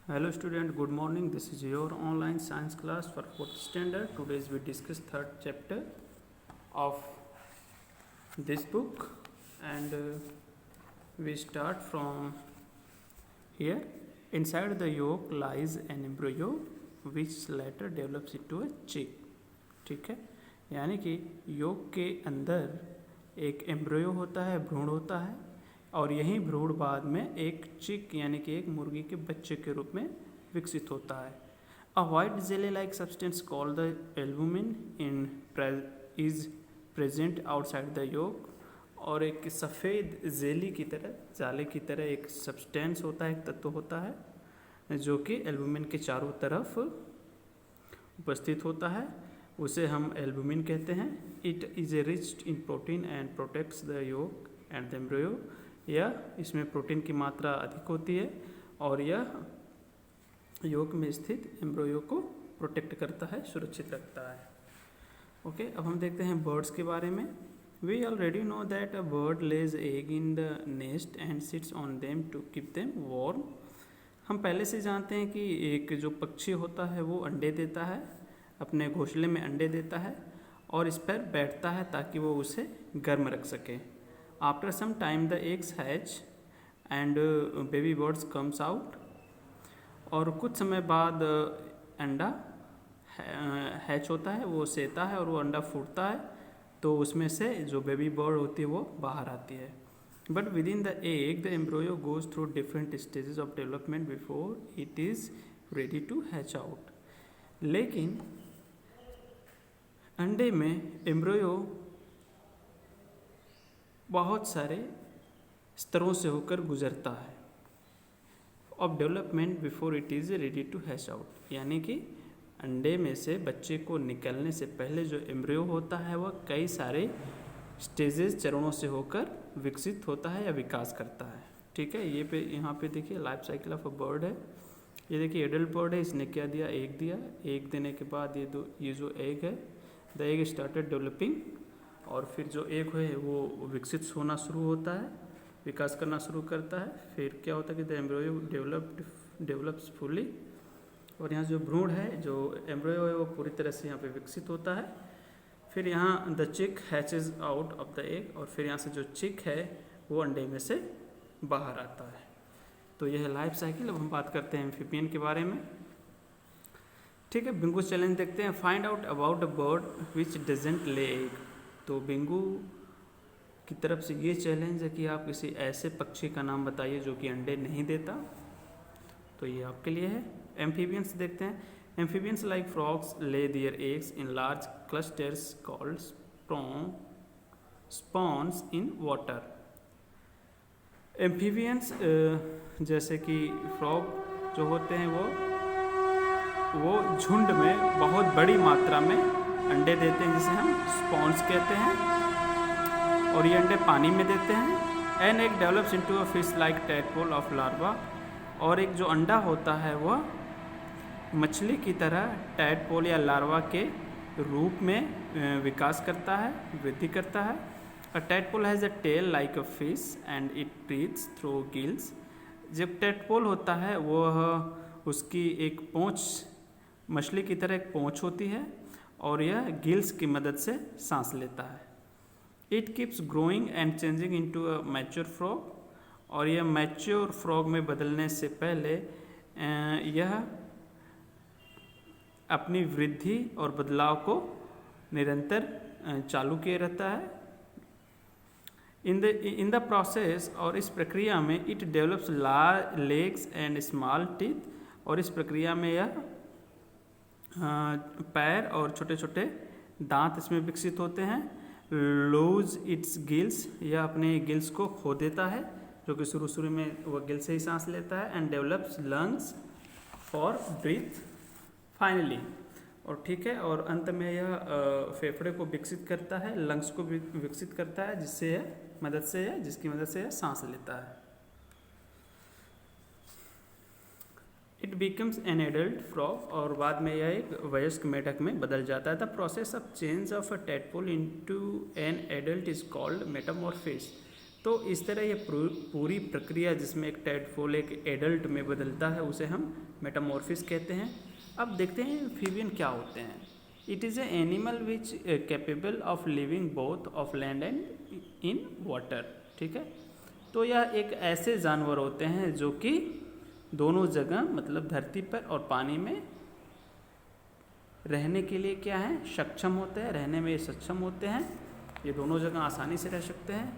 Hello student, good morning. This is your online science class for 4th standard. Today we discuss third chapter of this book and we start from here. Inside the yolk lies an embryo which later develops into a chick. ठीक है, यानी कि yolk के अंदर एक embryo होता है, भ्रूण होता है और यही भ्रूण बाद में एक चिक यानी कि एक मुर्गी के बच्चे के रूप में विकसित होता है। A white jelly like substance called the albumin is present outside the yolk. और एक सफ़ेद जेली की तरह, जाले की तरह एक सब्सटेंस होता है, एक तत्व होता है जो कि एल्बुमिन के चारों तरफ उपस्थित होता है, उसे हम एल्बुमिन कहते हैं। It is a rich in protein and protects the yolk and the embryo. यह इसमें प्रोटीन की मात्रा अधिक होती है और यह योक में स्थित एम्ब्रियो को प्रोटेक्ट करता है, सुरक्षित रखता है। ओके, अब हम देखते हैं बर्ड्स के बारे में। We already know that a bird lays egg in the nest and sits on them to keep them warm. हम पहले से जानते हैं कि एक जो पक्षी होता है वो अंडे देता है, अपने घोंसले में अंडे देता है और इस पर बैठता है ताकि वो उसे गर्म रख सके। After some time the eggs hatch and baby birds comes out। और कुछ समय बाद अंडा हैच होता है, वो सेता है और वो अंडा फूटता है, तो उसमें से जो बेबी बर्ड होती है वो बाहर आती है। But within the egg the embryo goes through different stages of development before it is ready to hatch out. लेकिन अंडे में एम्ब्रियो बहुत सारे स्तरों से होकर गुजरता है of development before it is ready to hatch out. यानी कि अंडे में से बच्चे को निकलने से पहले जो एम्ब्रियो होता है वह कई सारे स्टेजेस, चरणों से होकर विकसित होता है या विकास करता है। ठीक है, ये पे यहाँ पे देखिए life cycle of a bird है। ये देखिए एडल्ट बर्ड है, इसने क्या दिया, एग दिया। एग देने के बाद ये जो एग है, द एग स्टार्टेड डेवलपिंग, और फिर जो एग है वो विकसित होना शुरू होता है, विकास करना शुरू करता है। फिर क्या होता है कि द एम्ब्रियो डेवलप्स फुली, और यहाँ जो भ्रूण है, जो एम्ब्रियो है वो पूरी तरह से यहाँ पे विकसित होता है। फिर यहाँ the chick hatches out of the egg, और फिर यहाँ से जो चिक है वो अंडे में से बाहर आता है। तो यह है लाइफ साइकिल। अब हम बात करते हैं एम्फीबियन के बारे में। ठीक है, बिंगो चैलेंज देखते हैं। Find out about a bird which doesn't ले एग। तो बिंगू की तरफ से ये चैलेंज है कि आप किसी ऐसे पक्षी का नाम बताइए जो कि अंडे नहीं देता। तो ये आपके लिए है। एम्फीबियंस देखते हैं। Amphibians like frogs lay their eggs in large clusters called spawns in water. Amphibians जैसे कि फ्रॉग जो होते हैं वो झुंड में बहुत बड़ी मात्रा में अंडे देते हैं, जिसे हम स्पॉन्स कहते हैं, और ये अंडे पानी में देते हैं। An egg develops into a fish like tadpole of larva. और एक जो अंडा होता है वह मछली की तरह टैडपोल या लार्वा के रूप में विकास करता है, वृद्धि करता है। A tadpole has a tail like a fish and it breathes through gills. जब टैडपोल होता है वह उसकी एक पूँछ, मछली की तरह एक पूँछ होती है और यह गिल्स की मदद से सांस लेता है। It keeps growing and changing into a mature frog. और यह मैच्योर फ्रॉग में बदलने से पहले यह अपनी वृद्धि और बदलाव को निरंतर चालू किए रहता है। इन द प्रोसेस, और इस प्रक्रिया में, it develops legs and small teeth. और इस प्रक्रिया में यह पैर और छोटे छोटे दांत इसमें विकसित होते हैं। लूज इट्स गिल्स, यह अपने गिल्स को खो देता है, जो कि शुरू में वह गिल से ही सांस लेता है। And develops lungs for breath finally. और ठीक है, और अंत में यह फेफड़े को विकसित करता है, लंग्स को विकसित करता है, जिसकी मदद से यह सांस लेता है। It becomes an adult frog, और बाद में यह एक वयस्क मेढक में बदल जाता है। The process of change of a tadpole into an adult is called metamorphosis. तो इस तरह ये पूरी प्रक्रिया जिसमें एक टैडपोल एक एडल्ट में बदलता है उसे हम मेटामॉर्फिस कहते हैं। अब देखते हैं एम्फीबियन क्या होते हैं। It is A animal which capable of living both of land and in water. ठीक है, तो यह एक ऐसे जानवर होते हैं जो कि दोनों जगह मतलब धरती पर और पानी में रहने के लिए क्या है, सक्षम होते हैं, रहने में सक्षम होते हैं। ये दोनों जगह आसानी से रह सकते हैं।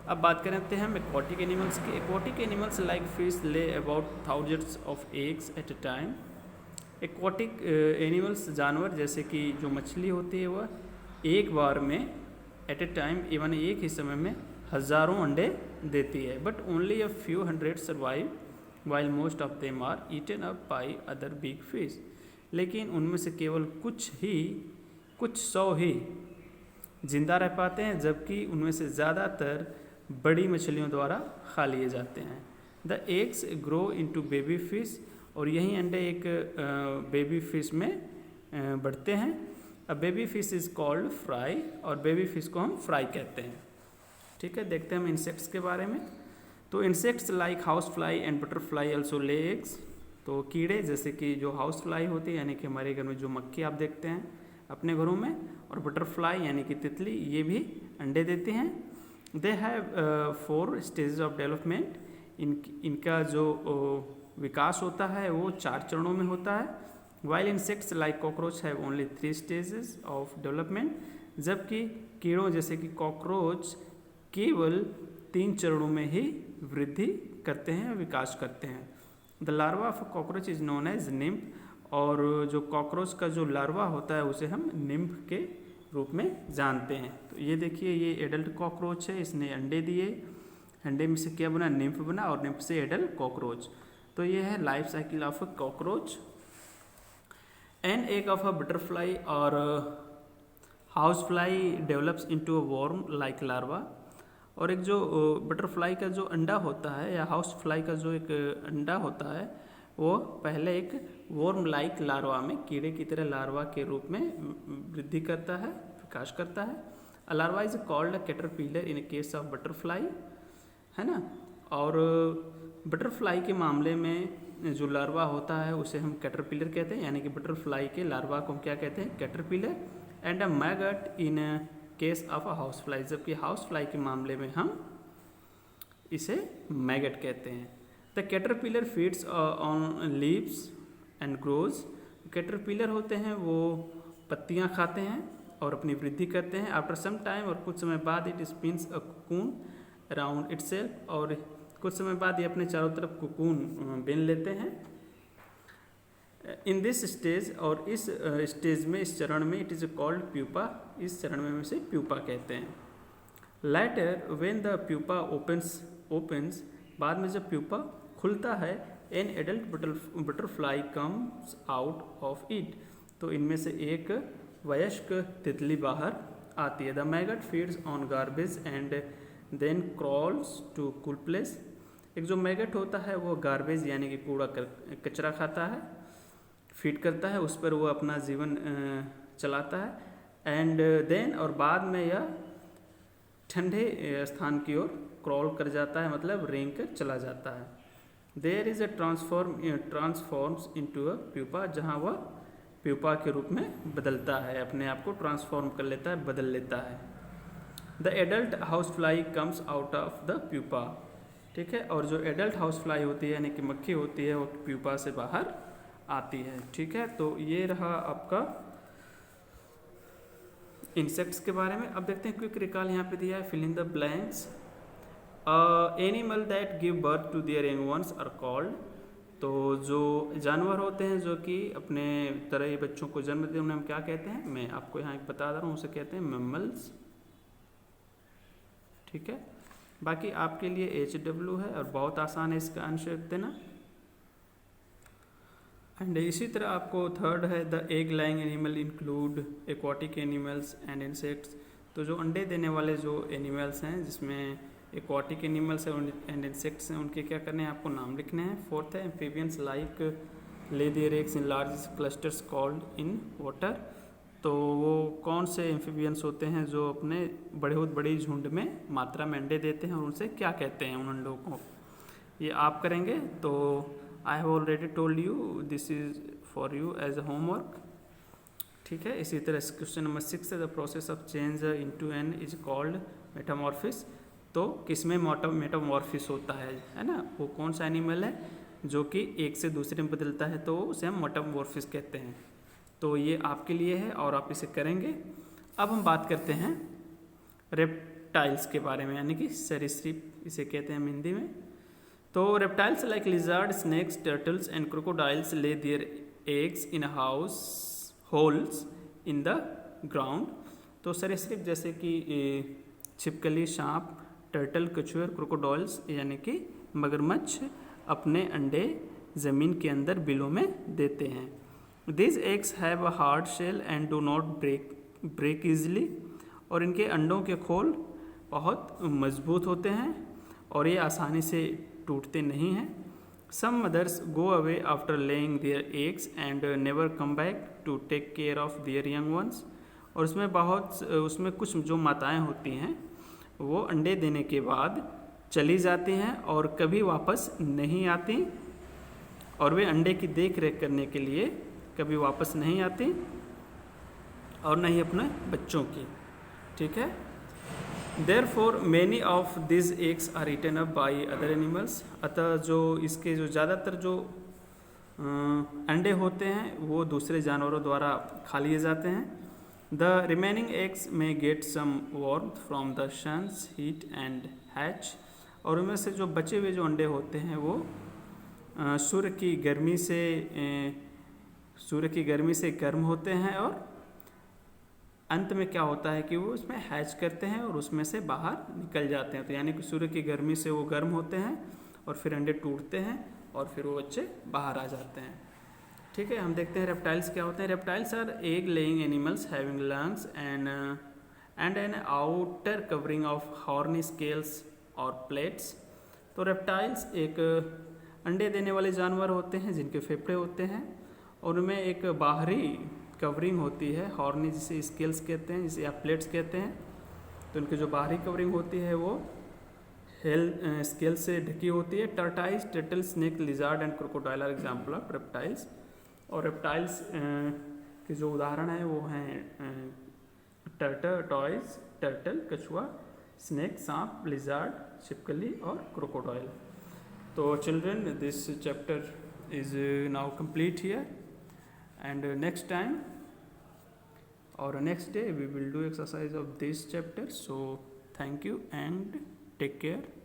अब बात करते हैं हम एक्वाटिक एनिमल्स की। एक्वाटिक एनिमल्स लाइक फिश ले about thousands of eggs at a time. Aquatic animals जानवर जैसे कि जो मछली होती है वह एक बार में एट ए टाइम इवन एक ही समय में हज़ारों अंडे देती है। But only a few hundred survive while most of them are eaten up by other big fish. लेकिन उनमें से केवल कुछ सौ ही जिंदा रह पाते हैं, जबकि उनमें से ज़्यादातर बड़ी मछलियों द्वारा खा लिए जाते हैं। The eggs grow into baby fish, और यही अंडे एक बेबी फिश में बढ़ते हैं। अब baby fish is called fry, और बेबी फिश को हम फ्राई कहते हैं। ठीक है, देखते हैं हम इंसेक्ट्स के बारे में। तो insects like house fly and butterfly also lay eggs. तो कीड़े जैसे कि जो हाउस फ्लाई होती है यानी कि हमारे घर में जो मक्खी आप देखते हैं अपने घरों में, और बटरफ्लाई यानी कि तितली, ये भी अंडे देते हैं। They have 4 stages of development. इनका जो विकास होता है वो 4 चरणों में होता है। While insects like cockroach have only 3 stages of development, जबकि कीड़ों जैसे कि कॉकरोच केवल 3 चरणों में ही वृद्धि करते हैं, विकास करते हैं। The larva of cockroach is known as nymph, और जो कॉकरोच का जो लार्वा होता है उसे हम निम्फ के रूप में जानते हैं। तो ये देखिए, ये एडल्ट कॉकरोच है, इसने अंडे दिए, अंडे में से क्या बना, निम्फ बना, और निम्फ से एडल्ट कॉकरोच। तो ये है life cycle of a cockroach. An egg of a butterfly or house fly develops into a worm like larva. और एक जो बटरफ्लाई का जो अंडा होता है या हाउस फ्लाई का जो एक अंडा होता है वो पहले एक वर्म लाइक लार्वा में, कीड़े की तरह लार्वा के रूप में वृद्धि करता है, विकास करता है। A larva is called a caterpillar in case of butterfly, है ना। और बटरफ्लाई के मामले में जो लार्वा होता है उसे हम कैटरपिलर कहते हैं, यानी कि बटरफ्लाई के लार्वा को हम क्या कहते हैं, caterpillar. And a maggot in case of a house fly, जबकि हाउस फ्लाई के मामले में हम इसे मैगट कहते हैं। The caterpillar feeds on leaves and grows. Caterpillar होते हैं वो पत्तियां खाते हैं और अपनी वृद्धि करते हैं। आफ्टर सम टाइम, और कुछ समय बाद, it spins a cocoon around itself, और कुछ समय बाद ये अपने चारों तरफ कोकून बिन लेते हैं। इन दिस स्टेज, और इस स्टेज में, इस चरण में, इट इज़ कॉल्ड प्यूपा, इस चरण में इसे प्यूपा कहते हैं। Later when the pupa opens, बाद में जब प्यूपा खुलता है, an adult butterfly comes out of it, तो इनमें से एक वयस्क तितली बाहर आती है। The maggot feeds on garbage and then crawls to cool place. एक जो मैगट होता है वो गार्बेज यानी कि कूड़ा कचरा खाता है, फीड करता है, उस पर वो अपना जीवन चलाता है। एंड देन, और बाद में यह ठंडे स्थान की ओर क्रॉल कर जाता है, मतलब रेंग कर चला जाता है। There is a transforms into a pupa, जहाँ वह प्यूपा के रूप में बदलता है, अपने आप को ट्रांसफॉर्म कर लेता है, बदल लेता है। The adult house fly comes out of the pupa, ठीक है। और जो एडल्ट हाउस फ्लाई होती है यानी कि मक्खी होती है वो प्यूपा से बाहर आती है, ठीक है। तो ये रहा आपका इंसेक्ट्स के बारे में। अब देखते हैं क्विक रिकॉल, यहाँ पे दिया है, fill in the blanks. Animal that give birth to their young ones are called. तो जो जानवर होते हैं जो कि अपने तरह ही बच्चों को जन्म देते हैं उन्हें हम क्या कहते हैं, मैं आपको यहाँ बता रहा हूँ, उसे कहते हैं मैमल्स, ठीक है। बाकी आपके लिए HW है और बहुत आसान है इसका आंसर देना। एंड इसी तरह आपको थर्ड है, the egg laying animal include aquatic animals and insects. तो जो अंडे देने वाले जो एनिमल्स हैं जिसमें एक्वाटिक एनिमल्स है एंड इंसेक्ट्स हैं, उनके क्या करने हैं, आपको नाम लिखने हैं। फोर्थ है, एम्फीबियंस लाइक ले their eggs in large clusters called in water. तो वो कौन से एम्फीबियंस होते हैं जो अपने बहुत बड़ी झुंड में मात्रा में अंडे देते हैं और उनसे क्या कहते हैं उन अंडों को, ये आप करेंगे। तो I have already told you, this is for you as a homework. ठीक है, इसी तरह क्वेश्चन नंबर 6 है, the process of change into an is called metamorphosis. तो किसमें मेटामॉर्फिस होता है ना, वो कौन सा एनिमल है जो कि एक से दूसरे में बदलता है, तो उसे हम मेटामॉर्फिस कहते हैं। तो ये आपके लिए है और आप इसे करेंगे। अब हम बात करते हैं रेप्टाइल्स के बारे में, यानी कि सरीसृप इसे कहते हैं हिंदी में। तो reptiles like lizard, snakes, turtles and crocodiles lay their eggs in house holes in the ground. तो सरीसृप जैसे कि छिपकली, सांप, टर्टल, कछुआ, क्रोकोडाइल्स यानी कि मगरमच्छ अपने अंडे ज़मीन के अंदर बिलों में देते हैं। These eggs have a hard shell and do not break easily। और इनके अंडों के खोल बहुत मजबूत होते हैं और ये आसानी से टूटते नहीं हैं। Some mothers go away after laying their eggs and never come back to take care of their young ones। और उसमें कुछ जो माताएं होती हैं वो अंडे देने के बाद चली जाती हैं और कभी वापस नहीं आती, और वे अंडे की देख रेख करने के लिए कभी वापस नहीं आती और न ही अपने बच्चों की। ठीक है, Therefore many of these eggs are eaten up by other animals। अतः जो इसके जो ज़्यादातर जो अंडे होते हैं वो दूसरे जानवरों द्वारा खा लिए जाते हैं। The remaining eggs may get some warmth from the sun's heat and hatch। और उनमें से जो बचे हुए जो अंडे होते हैं वो सूर्य की गर्मी से गर्म होते हैं और अंत में क्या होता है कि वो उसमें हैच करते हैं और उसमें से बाहर निकल जाते हैं। तो यानी कि सूर्य की गर्मी से वो गर्म होते हैं और फिर अंडे टूटते हैं और फिर वो बच्चे बाहर आ जाते हैं। ठीक है, हम देखते हैं रेप्टाइल्स क्या होते हैं। Reptiles are egg laying animals having lungs and an outer covering of horny scales और प्लेट्स। तो रेप्टाइल्स एक अंडे देने वाले जानवर होते हैं जिनके फेफड़े होते हैं और उनमें एक बाहरी कवरिंग होती है, हॉर्नी जिसे स्केल्स कहते हैं, जिसे आप प्लेट्स कहते हैं। तो उनकी जो बाहरी कवरिंग होती है वो स्केल से ढकी होती है। Turtles, turtle, snake, lizard and crocodile are example of reptiles. और रेप्टाइल्स के जो उदाहरण हैं वो हैं टर्टल, कछुआ, स्नेक, सांप, लिजर्ड, छिपकली और क्रोकोडाइल। तो children, this chapter is now complete here, and next time or next day we will do exercise of this chapter. So thank you and take care.